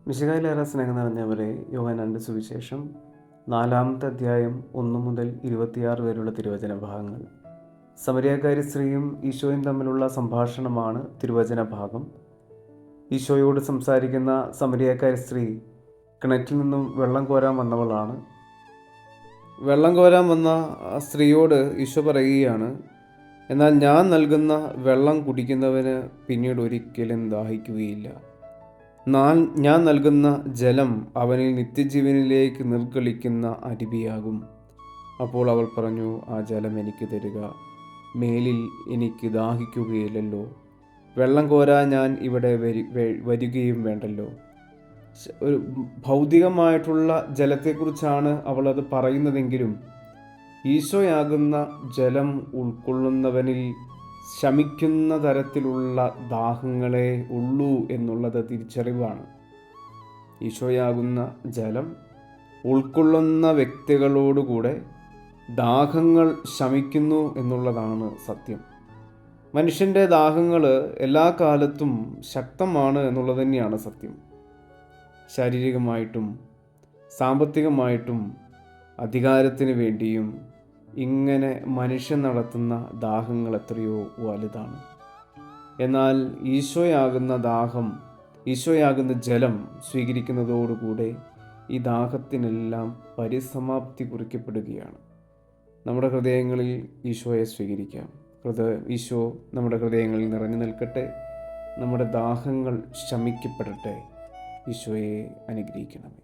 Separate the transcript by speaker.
Speaker 1: മിശിഹായിലേറെ സ്നേഹം നിറഞ്ഞവരെ, യോഹന്നാന്റെ സുവിശേഷം 4-ാമത്തെ അധ്യായം 1 മുതൽ 26 വരെയുള്ള തിരുവചന ഭാഗങ്ങൾ. സമരിയാക്കാരി സ്ത്രീയും ഈശോയും തമ്മിലുള്ള സംഭാഷണമാണ് തിരുവചന ഭാഗം. ഈശോയോട് സംസാരിക്കുന്ന സമരിയാക്കാരി സ്ത്രീ കിണറ്റിൽ നിന്നും വെള്ളം കോരാൻ വന്നവളാണ്. വെള്ളം കോരാൻ വന്ന സ്ത്രീയോട് ഈശോ പറയുകയാണ്, എന്നാൽ ഞാൻ നൽകുന്ന വെള്ളം കുടിക്കുന്നവന് പിന്നീട് ഒരിക്കലും ദാഹിക്കുകയില്ല. ഞാൻ നൽകുന്ന ജലം അവനിൽ നിത്യജീവനിലേക്ക് നിർഗളിക്കുന്ന അരുവിയാകും. അപ്പോൾ അവൾ പറഞ്ഞു, ആ ജലം എനിക്ക് തരിക, മേലിൽ എനിക്ക് ദാഹിക്കുകയില്ലല്ലോ. വെള്ളം കോരാൻ ഞാൻ ഇവിടെ വരികയും വേണ്ടല്ലോ. ഒരു ഭൗതികമായിട്ടുള്ള ജലത്തെക്കുറിച്ചാണ് അവളത് പറയുന്നതെങ്കിലും ഈശോയാകുന്ന ജലം ഉൾക്കൊള്ളുന്നവനിൽ ശമിക്കുന്ന തരത്തിലുള്ള ദാഹങ്ങളെ ഉള്ളൂ എന്നുള്ളത് തിരിച്ചറിവാണ്. ഈശോയാകുന്ന ജലം ഉൾക്കൊള്ളുന്ന വ്യക്തികളോടുകൂടെ ദാഹങ്ങൾ ശമിക്കുന്നു എന്നുള്ളതാണ് സത്യം. മനുഷ്യൻ്റെ ദാഹങ്ങൾ എല്ലാ കാലത്തും ശക്തമാണ് എന്നുള്ളത് തന്നെയാണ് സത്യം. ശാരീരികമായിട്ടും സാമ്പത്തികമായിട്ടും അധികാരത്തിന് വേണ്ടിയും ഇങ്ങനെ മനുഷ്യൻ നടത്തുന്ന ദാഹങ്ങൾ എത്രയോ വലുതാണ്. എന്നാൽ ഈശോയാകുന്ന ദാഹം, ഈശോയാകുന്ന ജലം സ്വീകരിക്കുന്നതോടുകൂടെ ഈ ദാഹത്തിനെല്ലാം പരിസമാപ്തി കുറിക്കപ്പെടുകയാണ്. നമ്മുടെ ഹൃദയങ്ങളിൽ ഈശോയെ സ്വീകരിക്കാം. ഈശോ നമ്മുടെ ഹൃദയങ്ങളിൽ നിറഞ്ഞു നിൽക്കട്ടെ. നമ്മുടെ ദാഹങ്ങൾ ശമിക്കപ്പെടട്ടെ. ഈശോയെ അനുഗ്രഹിക്കണമേ.